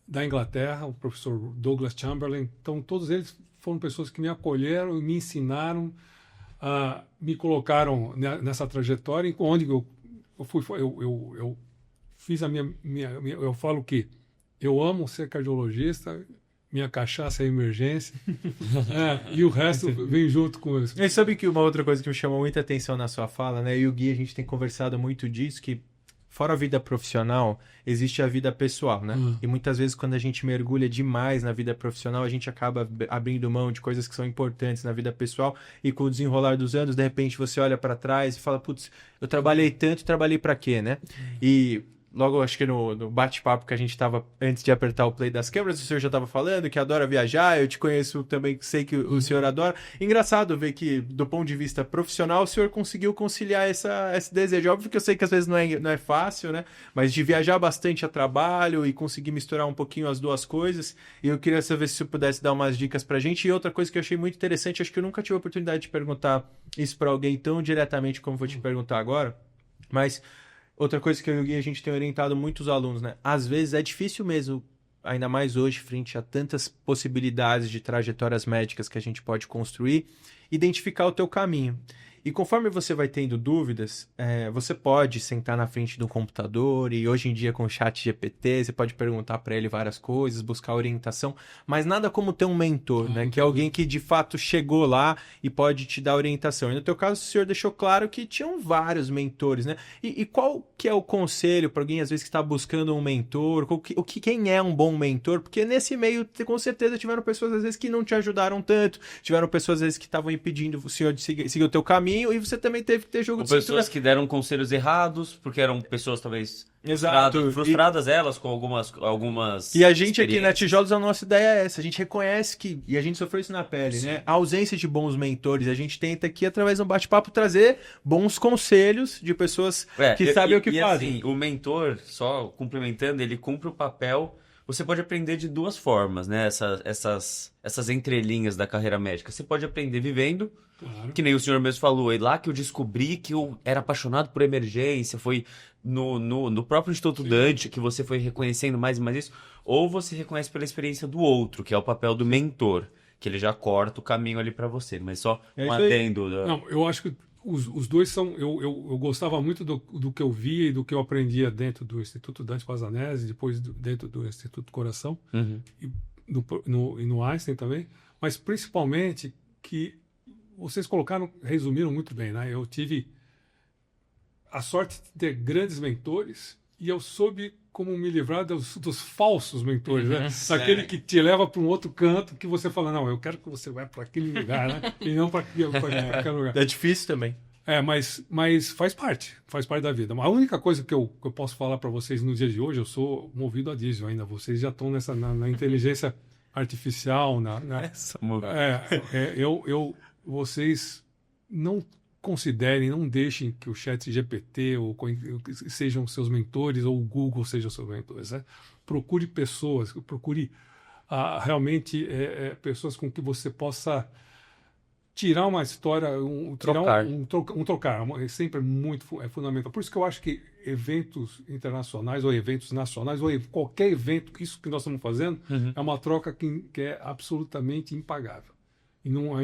da Inglaterra, o professor Douglas Chamberlain. Então todos eles foram pessoas que me acolheram, me ensinaram, me colocaram nessa trajetória, onde eu fiz a minha eu falo que eu amo ser cardiologista. Minha cachaça é emergência. E o resto vem junto com isso. E sabe que uma outra coisa que me chamou muita atenção na sua fala, né? E o Gui, a gente tem conversado muito disso, que fora a vida profissional, existe a vida pessoal, né? E muitas vezes quando a gente mergulha demais na vida profissional, a gente acaba abrindo mão de coisas que são importantes na vida pessoal, e com o desenrolar dos anos, de repente você olha para trás e fala: putz, eu trabalhei tanto, trabalhei para quê, né? E logo, acho que no bate-papo que a gente estava antes de apertar o play das câmeras, o senhor já estava falando que adora viajar, eu te conheço também, sei que o senhor adora. Engraçado ver que, do ponto de vista profissional, o senhor conseguiu conciliar esse desejo. Óbvio que eu sei que às vezes não é fácil, né? Mas de viajar bastante a trabalho e conseguir misturar um pouquinho as duas coisas. E eu queria saber se o senhor pudesse dar umas dicas pra gente. E outra coisa que eu achei muito interessante, acho que eu nunca tive a oportunidade de perguntar isso para alguém tão diretamente como vou te perguntar agora, mas... Outra coisa que eu e o Gui, a gente tem orientado muitos alunos, né? Às vezes é difícil mesmo, ainda mais hoje, frente a tantas possibilidades de trajetórias médicas que a gente pode construir, identificar o teu caminho. E conforme você vai tendo dúvidas, você pode sentar na frente do computador e hoje em dia com o chat GPT, você pode perguntar para ele várias coisas, buscar orientação, mas nada como ter um mentor, né? Que é alguém que de fato chegou lá e pode te dar orientação. E no teu caso, o senhor deixou claro que tinham vários mentores, né? E qual que é o conselho para alguém, às vezes, que está buscando um mentor? Quem é um bom mentor? Porque nesse meio, com certeza, tiveram pessoas, às vezes, que não te ajudaram tanto, tiveram pessoas, às vezes, que estavam impedindo o senhor de seguir o teu caminho, e você também teve que ter jogo de pessoas cintura. que deram conselhos errados, porque eram pessoas talvez Exato. frustradas elas com algumas E a gente aqui na Tijolos, a nossa ideia é essa, a gente reconhece que, e a gente sofreu isso na pele, né? A ausência de bons mentores, a gente tenta aqui, através de um bate-papo, trazer bons conselhos de pessoas que sabem o que fazem. Assim, o mentor, só complementando, ele cumpre o papel. Você pode aprender de duas formas, né? Essas entrelinhas da carreira médica. Você pode aprender vivendo, claro, que nem o senhor mesmo falou, é lá que eu descobri que eu era apaixonado por emergência, foi no próprio Instituto Dante que você foi reconhecendo mais e mais isso, ou você reconhece pela experiência do outro, que é o papel do mentor, que ele já corta o caminho ali para você, mas só um adendo. Não, eu acho que os dois são... Eu gostava muito do que eu via e do que eu aprendia dentro do Instituto Dante Pazzanese, depois dentro do Instituto Coração, e no Einstein também, mas principalmente que vocês resumiram muito bem, né? Eu tive a sorte de ter grandes mentores e eu soube como me livrar dos falsos mentores, né? Daquele que te leva para um outro canto que você fala, não, eu quero que você vá para aquele lugar, né? E não para aquele lugar. É difícil também. Mas faz parte da vida. A única coisa que eu posso falar para vocês no dia de hoje, eu sou movido a diesel ainda, vocês já estão na inteligência artificial, vocês não considerem, não deixem que o chat GPT sejam seus mentores ou o Google sejam seus mentores. Né? Procure pessoas, procure realmente pessoas com que você possa tirar uma história, trocar. Sempre muito fundamental. Por isso que eu acho que eventos internacionais ou eventos nacionais ou qualquer evento isso que nós estamos fazendo é uma troca que é absolutamente impagável. E não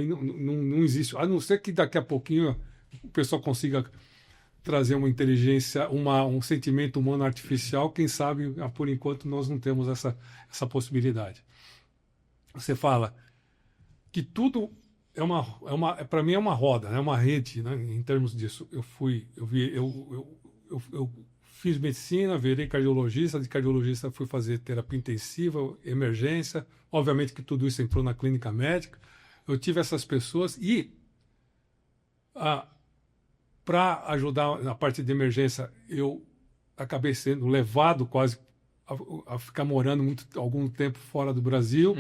existe. A não ser que daqui a pouquinho o pessoal consiga trazer uma inteligência, um sentimento humano artificial, quem sabe, por enquanto, nós não temos essa possibilidade. Você fala que tudo para mim é uma roda, é uma rede, né, em termos disso. Eu fiz medicina, virei cardiologista, de cardiologista fui fazer terapia intensiva, emergência, obviamente que tudo isso entrou na clínica médica. Eu tive essas pessoas e para ajudar na parte de emergência, eu acabei sendo levado quase a ficar morando algum tempo fora do Brasil,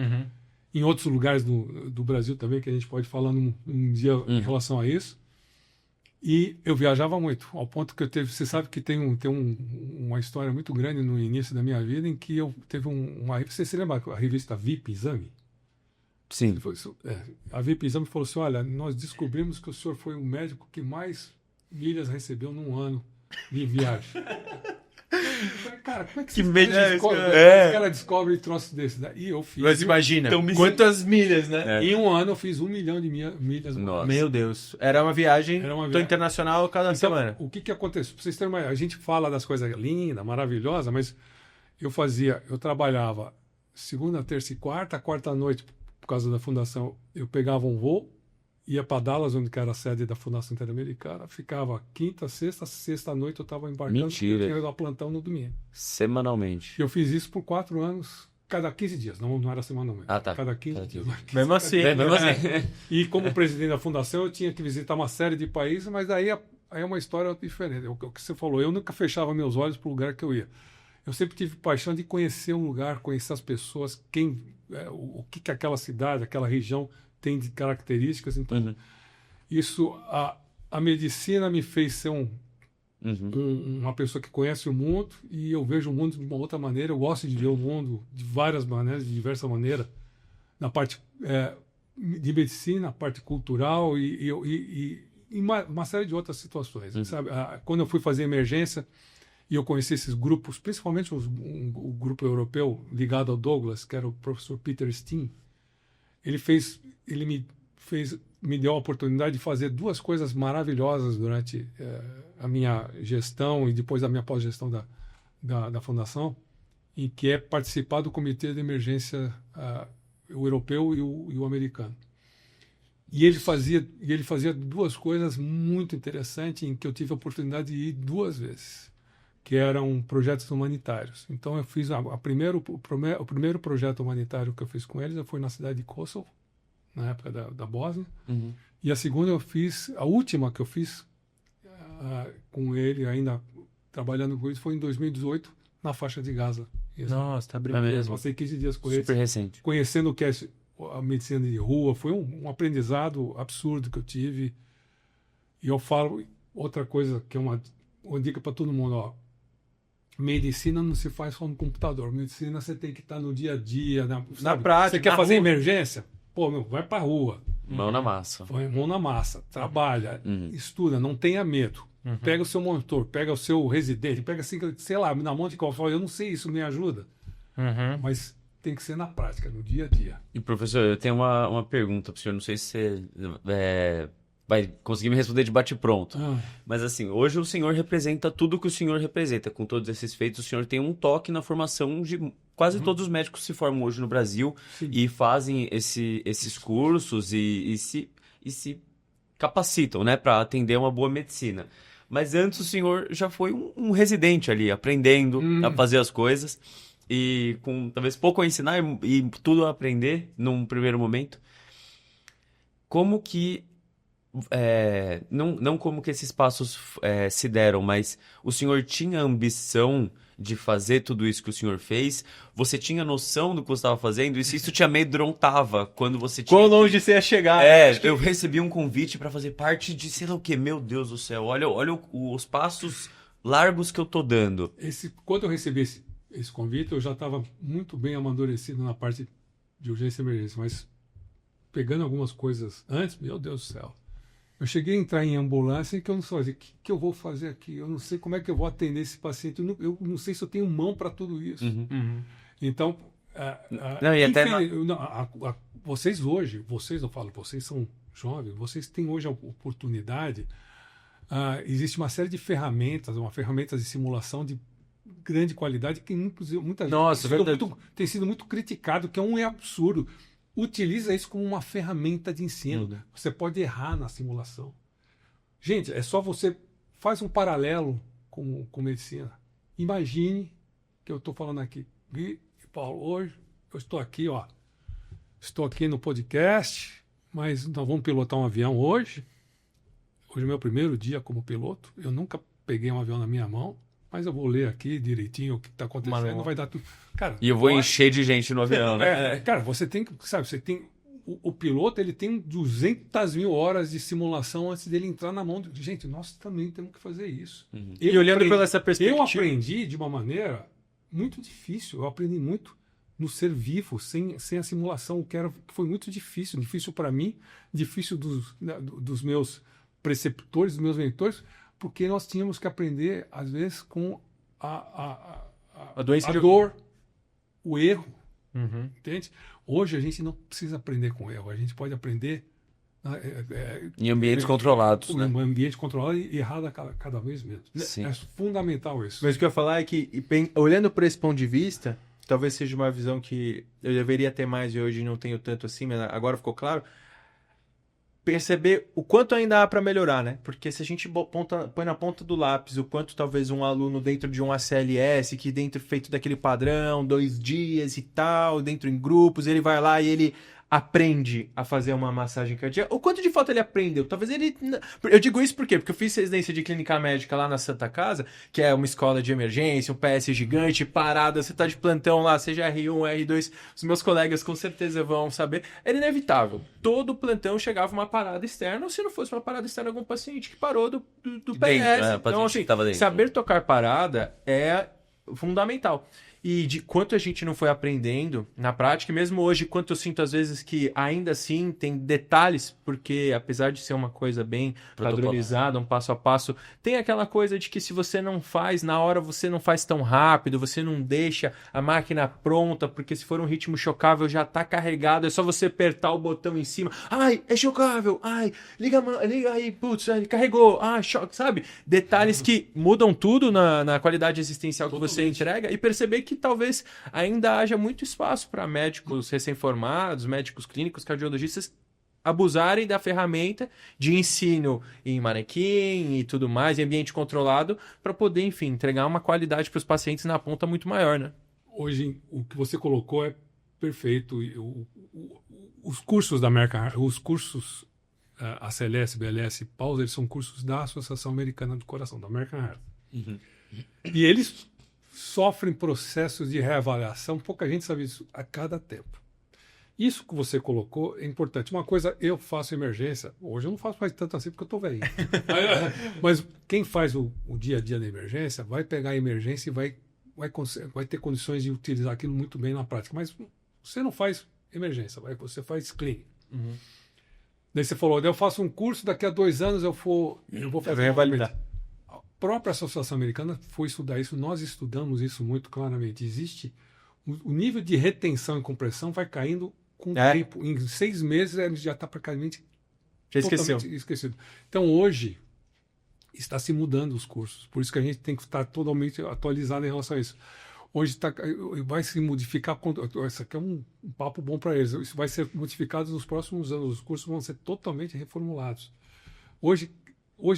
em outros lugares do Brasil também, que a gente pode falar num dia em relação a isso. E eu viajava muito, ao ponto que você sabe que tem uma história muito grande no início da minha vida, em que eu teve você se lembra a revista VIP Exame? Sim. A VIP Exame falou assim, olha, nós descobrimos que o senhor foi o médico que mais milhas recebeu num ano de viagem. Falei, cara, como é que esse cara descobre troço desse? E eu fiz. Mas imagina, quantas milhas, né? Em um ano eu fiz 1 milhão de milhas. Nossa. Meu Deus. Era uma viagem internacional cada semana. O que aconteceu? Pra vocês terem a gente fala das coisas lindas, maravilhosas, mas eu trabalhava segunda, terça e quarta noite, por causa da fundação, eu pegava um voo, ia para Dallas, onde era a sede da Fundação Interamericana, ficava quinta, sexta noite eu estava embarcando. Mentira. Eu tinha ido ao plantão no domingo. Semanalmente. Eu fiz isso por 4 anos, cada 15 dias, não era semanalmente. Tá. Cada 15 dias. Mesmo assim. E como presidente da fundação, eu tinha que visitar uma série de países, mas aí é uma história diferente. O que você falou, eu nunca fechava meus olhos para o lugar que eu ia. Eu sempre tive paixão de conhecer um lugar, conhecer as pessoas, o que aquela cidade, aquela região tem de características. Então, isso, a medicina me fez ser uma pessoa que conhece o mundo, e eu vejo o mundo de uma outra maneira. Eu gosto de ver o mundo de várias maneiras, de diversas maneiras, na parte de medicina, na parte cultural e uma série de outras situações. Sabe? Quando eu fui fazer emergência, e eu conheci esses grupos, principalmente o grupo europeu ligado ao Douglas, que era o professor Peter Steen. Ele me deu a oportunidade de fazer 2 coisas maravilhosas durante a minha gestão e depois da minha pós-gestão da fundação, e que é participar do comitê de emergência o europeu e o americano. E ele fazia 2 coisas muito interessantes, em que eu tive a oportunidade de ir 2 vezes, que eram projetos humanitários. Então eu fiz o primeiro projeto humanitário que eu fiz com eles foi na cidade de Kosovo, na época da Bósnia. E a última que eu fiz com ele, ainda trabalhando com isso, foi em 2018, na faixa de Gaza. Nossa, tá brincando. É mesmo. Passei 15 dias com ele. Super recente. Conhecendo o que é a medicina de rua. Foi um aprendizado absurdo que eu tive. E eu falo outra coisa, que é uma dica para todo mundo, ó. Medicina não se faz só no computador. Medicina você tem que estar no dia a dia, na prática. Você quer fazer emergência? Vai pra rua. Mão na massa. Põe mão na massa. Trabalha. Estuda. Não tenha medo. Pega o seu monitor. Pega o seu residente. Pega assim, sei lá, na mão de qual fala, eu não sei, isso me ajuda. Mas tem que ser na prática, no dia a dia. E professor, eu tenho uma pergunta para o senhor. Não sei se você vai conseguir me responder de bate-pronto. Mas assim, hoje o senhor representa tudo que o senhor representa. Com todos esses feitos, o senhor tem um toque na formação de quase todos os médicos que se formam hoje no Brasil. Sim. E fazem esses cursos e se capacitam, né, para atender uma boa medicina. Mas antes o senhor já foi um residente ali, aprendendo a fazer as coisas. E com talvez pouco a ensinar e tudo a aprender num primeiro momento. Como que não como que esses passos se deram, mas o senhor tinha ambição de fazer tudo isso que o senhor fez, você tinha noção do que você estava fazendo e se isso te amedrontava quando você tinha... Quão longe você ia chegar? Eu recebi um convite para fazer parte de sei lá o quê. Meu Deus do céu, olha os passos largos que eu tô dando. Quando eu recebi esse convite, eu já estava muito bem amadurecido na parte de urgência e emergência, mas pegando algumas coisas antes, meu Deus do céu. Eu cheguei a entrar em ambulância e que eu não sabia o que eu vou fazer aqui. Eu não sei como é que eu vou atender esse paciente. Eu não sei se eu tenho mão para tudo isso. Então, Não, e até vocês hoje, eu falo, vocês são jovens, vocês têm hoje a oportunidade. Existe uma série de ferramentas, ferramentas de simulação de grande qualidade que inclusive muita gente tem sido muito criticado, que é absurdo. Utiliza isso como uma ferramenta de ensino. Você pode errar na simulação. Gente, é só você faz um paralelo com medicina. Imagine que eu estou falando aqui, Gui e Paulo, hoje eu estou aqui, estou aqui no podcast, mas nós vamos pilotar um avião hoje. Hoje é meu primeiro dia como piloto. Eu nunca peguei um avião na minha mão, mas eu vou ler aqui direitinho o que está acontecendo. Não vai dar tudo. Cara, e eu vou encher de gente no avião, né? Cara, você tem que, sabe, o piloto ele tem 200 mil horas de simulação antes dele entrar na mão. Gente, nós também temos que fazer isso. E olhando pela essa perspectiva... Eu aprendi de uma maneira muito difícil. Eu aprendi muito no ser vivo, sem a simulação, que foi muito difícil. Difícil para mim, difícil dos meus preceptores, dos meus mentores, porque nós tínhamos que aprender, às vezes, com a dor, o erro. Entende? Hoje a gente não precisa aprender com erro, a gente pode aprender em ambientes controlados, né? Em ambiente controlado e errado cada vez menos. Sim. É fundamental isso. Mas o que eu ia falar é que, olhando por esse ponto de vista, talvez seja uma visão que eu deveria ter mais e hoje não tenho tanto assim, mas agora ficou claro. Perceber o quanto ainda há para melhorar, né? Porque se a gente põe na ponta do lápis o quanto talvez um aluno dentro de um ACLS, que dentro feito daquele padrão, 2 dias e tal, dentro em grupos, ele vai lá e ele aprende a fazer uma massagem cardíaca. O quanto de fato ele aprendeu? Talvez ele... Eu digo isso por quê? Porque eu fiz residência de clínica médica lá na Santa Casa, que é uma escola de emergência, um PS gigante, parada, você tá de plantão lá, seja R1, R2, os meus colegas com certeza vão saber. Era inevitável. Todo plantão chegava uma parada externa, ou se não fosse uma parada externa, algum paciente que parou do PS. Então, assim, saber tocar parada é fundamental. E de quanto a gente não foi aprendendo na prática, e mesmo hoje, quanto eu sinto às vezes que ainda assim tem detalhes, porque apesar de ser uma coisa bem padronizada, um passo a passo, tem aquela coisa de que se você não faz, na hora você não faz tão rápido, você não deixa a máquina pronta, porque se for um ritmo chocável já tá carregado, é só você apertar o botão em cima, ai, é chocável, ai, liga aí, putz, aí, carregou, ai, choque, sabe? Detalhes que mudam tudo na qualidade existencial que você entrega e perceber que talvez ainda haja muito espaço para médicos recém-formados, médicos clínicos, cardiologistas abusarem da ferramenta de ensino em manequim e tudo mais, em ambiente controlado, para poder, enfim, entregar uma qualidade para os pacientes na ponta muito maior, né? Hoje, o que você colocou é perfeito. Os cursos da American Heart, os cursos ACLS, BLS e PAUS, eles são cursos da Associação Americana do Coração, da American Heart. E eles sofrem processos de reavaliação, pouca gente sabe isso, a cada tempo. Isso que você colocou é importante. Uma coisa, eu faço emergência, hoje eu não faço mais tanto assim porque eu estou velho. Mas quem faz o dia a dia da emergência vai pegar a emergência e vai ter condições de utilizar aquilo muito bem na prática. Mas você não faz emergência, você faz clínica. Daí você falou, eu faço um curso, daqui a 2 anos eu vou fazer revalidar. A própria Associação Americana foi estudar isso, nós estudamos isso muito claramente. Existe o nível de retenção e compressão vai caindo com o tempo. Em 6 meses ele já está praticamente esquecido. Então hoje está se mudando os cursos, por isso que a gente tem que estar totalmente atualizado em relação a isso. Hoje vai se modificar, isso aqui é um papo bom para eles, isso vai ser modificado nos próximos anos, os cursos vão ser totalmente reformulados. Hoje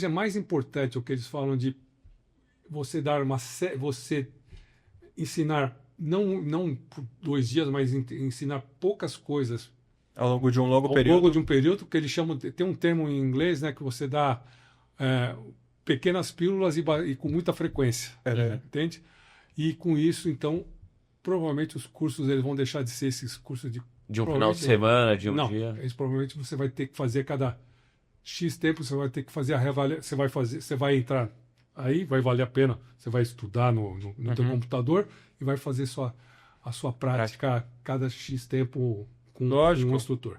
é mais importante o que eles falam de você você ensinar, não por 2 dias, mas ensinar poucas coisas ao longo de um longo período. Ao longo de um período, que eles chamam, tem um termo em inglês, né, que você dá pequenas pílulas e com muita frequência, entende? E com isso, então, provavelmente os cursos eles vão deixar de ser esses cursos de... De um final de semana, de um não, dia. eles provavelmente você vai ter que fazer cada X tempo, você vai ter que fazer a reavaliação, você vai entrar aí, vai valer a pena, você vai estudar no teu computador e vai fazer a sua prática cada X tempo com um instrutor.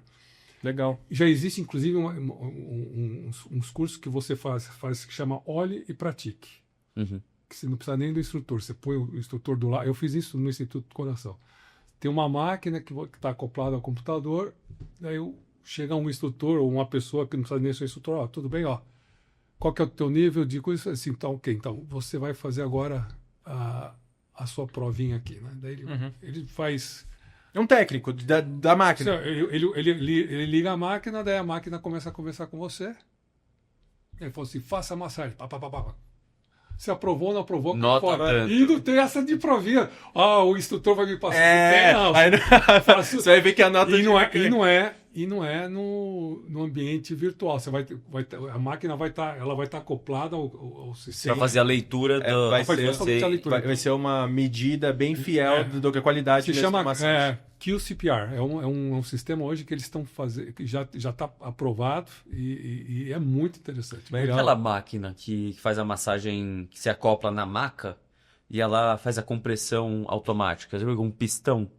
Legal. Já existe, inclusive, uns cursos que você faz que chama Olhe e Pratique. Uhum. Que você não precisa nem do instrutor, você põe o instrutor do lado. Eu fiz isso no Instituto do Coração. Tem uma máquina que está acoplada ao computador, daí chega um instrutor ou uma pessoa que não precisa nem ser instrutor, tudo bem, qual que é o teu nível de coisa? Assim, então, ok, então você vai fazer agora a sua provinha aqui, né? Daí ele faz... É um técnico da máquina. Ele liga a máquina, daí a máquina começa a conversar com você. Ele falou assim, faça a massagem. Pá, pá, pá, pá. Se aprovou ou não aprovou, nota tanto. e não tem essa de provinha. O instrutor vai me passar. Você vai ver que a nota... E não é no ambiente virtual. Você a máquina vai estar acoplada ao sistema. Você vai fazer a leitura do... Vai ser uma medida bem fiel da qualidade da chama massagem. QCPR. É um sistema hoje que eles estão fazendo, que já está aprovado e é muito interessante. Aquela máquina que faz a massagem, que se acopla na maca e ela faz a compressão automática. Já viu um pistão?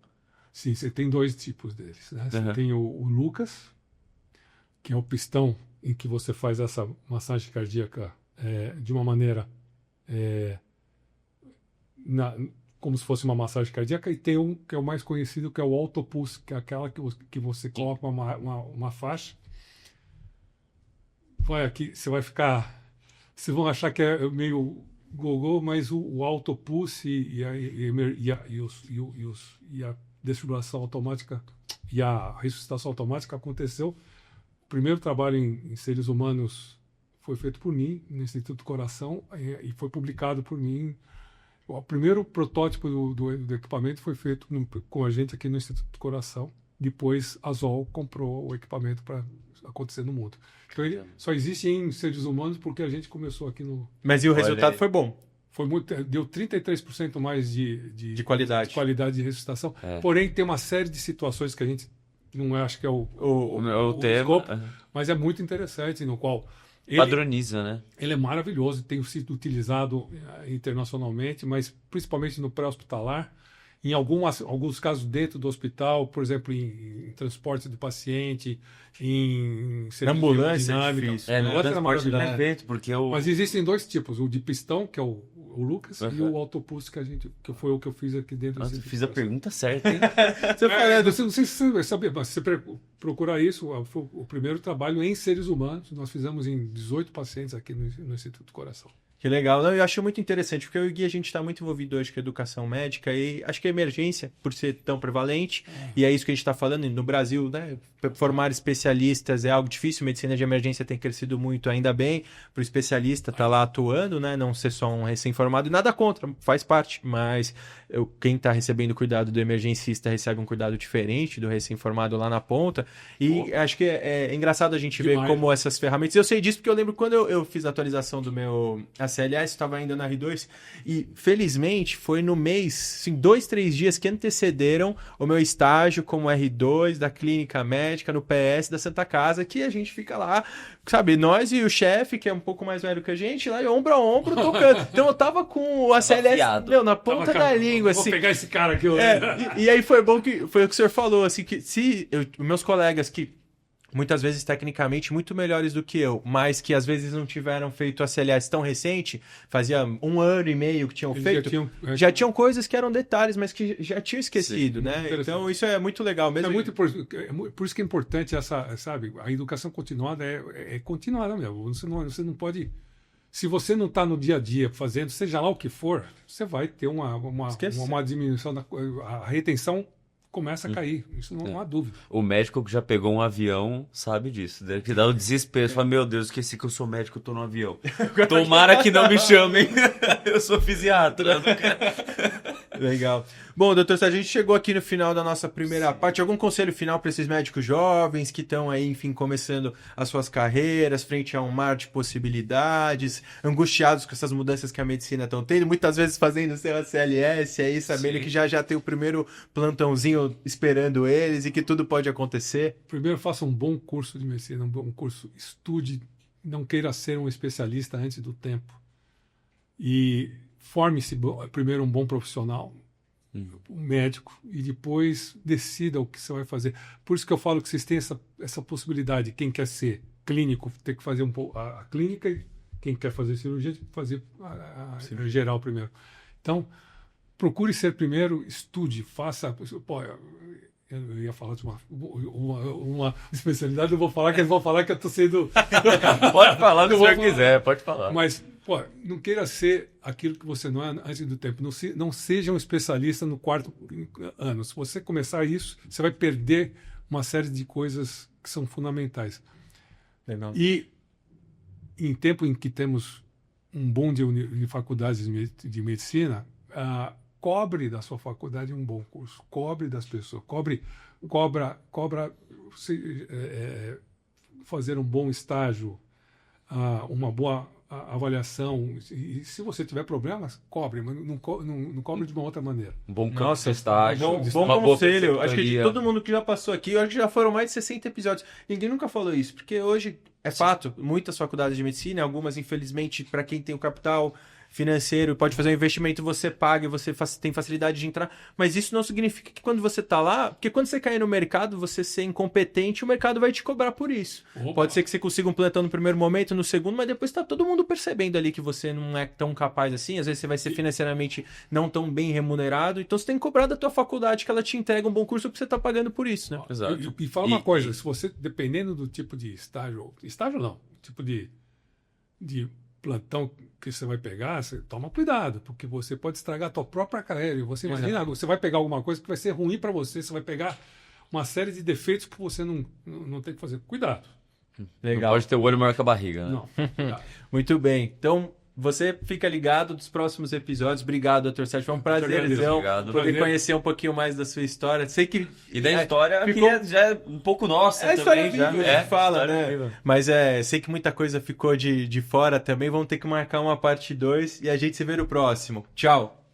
Sim, você tem dois tipos deles. Né? Você tem o Lucas, que é o pistão em que você faz essa massagem cardíaca de uma maneira como se fosse uma massagem cardíaca, e tem um que é o mais conhecido, que é o Autopulse, que é aquela que você coloca uma faixa. Você vai ficar... Vocês vão achar que é meio gogô, mas o Autopulse e a desfibrilação automática e a ressuscitação automática aconteceu. O primeiro trabalho em seres humanos foi feito por mim no Instituto do Coração e foi publicado por mim. O primeiro protótipo do equipamento foi feito com a gente aqui no Instituto do Coração. Depois a Zoll comprou o equipamento para acontecer no mundo. Então ele só existe em seres humanos porque a gente começou aqui no... Mas e o resultado foi bom? Foi deu 33% mais de qualidade de ressuscitação. Porém, tem uma série de situações que a gente não acho que é o tema, escopo, mas é muito interessante, no qual... Padroniza, né? Ele é maravilhoso, tem sido utilizado internacionalmente, mas principalmente no pré-hospitalar. Em alguns casos dentro do hospital, por exemplo, em transporte do paciente, em ambulância dinâmica. No transporte não é feito, porque Mas existem dois tipos, o de pistão, que é o Lucas, e o Autopulse, que foi o que eu fiz aqui dentro. Nossa, eu fiz a pergunta certa, hein? Não sei se você vai saber, mas se você procurar isso, foi o primeiro trabalho em seres humanos. Nós fizemos em 18 pacientes aqui no Instituto do Coração. Que legal. Não, eu acho muito interessante, porque eu e o Gui, a gente está muito envolvido hoje com a educação médica e acho que a emergência, por ser tão prevalente, e é isso que a gente está falando, no Brasil, né, formar especialistas é algo difícil, medicina de emergência tem crescido muito, ainda bem, para o especialista estar lá atuando, né, não ser só um recém-formado, e nada contra, faz parte, mas quem está recebendo o cuidado do emergencista recebe um cuidado diferente do recém-formado lá na ponta, e acho que é engraçado a gente ver como essas ferramentas, eu sei disso porque eu lembro quando eu fiz a atualização do meu ACLS, estava ainda na R2, e felizmente foi no mês, assim, 2, 3 dias que antecederam o meu estágio como R2 da clínica médica no PS da Santa Casa, que a gente fica lá, sabe, nós e o chefe, que é um pouco mais velho que a gente, lá ombro a ombro tocando. Então eu tava com o ACLS, na ponta da língua, assim. Vou pegar esse cara aqui. E aí foi bom que foi o que o senhor falou, assim, que se meus colegas que muitas vezes tecnicamente muito melhores do que eu, mas que às vezes não tiveram feito a CLS tão recente, fazia 1 ano e meio que tinham feito, já tinham coisas que eram detalhes, mas que já tinham esquecido, né? Então isso é muito legal mesmo. Por isso que é importante sabe, a educação continuada é continuada mesmo. Você não pode... Se você não está no dia a dia fazendo, seja lá o que for, você vai ter uma diminuição, a retenção começa a cair, isso não há dúvida. O médico que já pegou um avião sabe disso, deve dar o desespero, fala, meu Deus, esqueci que eu sou médico, eu tô no avião. Tomara que não me chamem, eu sou fisiatra. Legal. Bom, doutor Sérgio, a gente chegou aqui no final da nossa primeira parte. Algum conselho final para esses médicos jovens que estão aí, enfim, começando as suas carreiras, frente a um mar de possibilidades, angustiados com essas mudanças que a medicina estão tendo, muitas vezes fazendo seu CLS aí, sabendo que já tem o primeiro plantãozinho esperando eles e que tudo pode acontecer? Primeiro, faça um bom curso de medicina, um bom curso, estude, não queira ser um especialista antes do tempo. E forme-se primeiro um bom profissional, um médico, e depois decida o que você vai fazer. Por isso que eu falo que vocês têm essa possibilidade. Quem quer ser clínico tem que fazer um pouco a clínica, e quem quer fazer cirurgia tem que fazer a cirurgia geral primeiro. Então, procure ser primeiro, estude, faça... Pô, eu ia falar de uma especialidade, eu vou falar que eles vão falar que eu estou sendo... Pode falar o que o senhor quiser, pode falar. Mas, pô, não queira ser aquilo que você não é antes do tempo. Não seja um especialista no quarto ano. Se você começar isso, você vai perder uma série de coisas que são fundamentais. Legal. E em tempo em que temos um bom de faculdades de medicina, cobre da sua faculdade um bom curso, cobre das pessoas, cobra fazer um bom estágio, uma boa avaliação. E se você tiver problemas, cobre, mas não cobre de uma outra maneira. Um bom estágio, bom uma boa conselho. Acho que de consultoria. todo mundo que já passou aqui, eu acho que já foram mais de 60 episódios. Ninguém nunca falou isso, porque hoje é fato, muitas faculdades de medicina, algumas, infelizmente, para quem tem o capital financeiro, pode fazer um investimento, você paga e você tem facilidade de entrar, mas isso não significa que quando você tá lá, porque quando você cair no mercado, você ser incompetente, o mercado vai te cobrar por isso. Opa. Pode ser que você consiga um plantão no primeiro momento, no segundo, mas depois tá todo mundo percebendo ali que você não é tão capaz assim, às vezes você vai ser financeiramente não tão bem remunerado, então você tem que cobrar da tua faculdade que ela te entrega um bom curso porque você tá pagando por isso, né? Exato. E fala uma coisa, se você, dependendo do tipo de estágio não, tipo de plantão que você vai pegar, você toma cuidado, porque você pode estragar a tua própria carreira. E você imagina, você vai pegar alguma coisa que vai ser ruim para você vai pegar uma série de defeitos que você não tem que fazer. Cuidado. Legal. Não pode ter o olho maior que a barriga, né? Não, cuidado. Muito bem. Então, você fica ligado dos próximos episódios. Obrigado, doutor Sérgio. Foi um prazerzão Obrigado. poder Prazer. conhecer um pouquinho mais da sua história. Sei que... E da história, ficou- que já é um pouco nossa É a história também. viva, já. a gente fala, história né? viva. Mas sei que muita coisa ficou de fora também. Vamos ter que marcar uma parte 2 e a gente se vê no próximo. Tchau!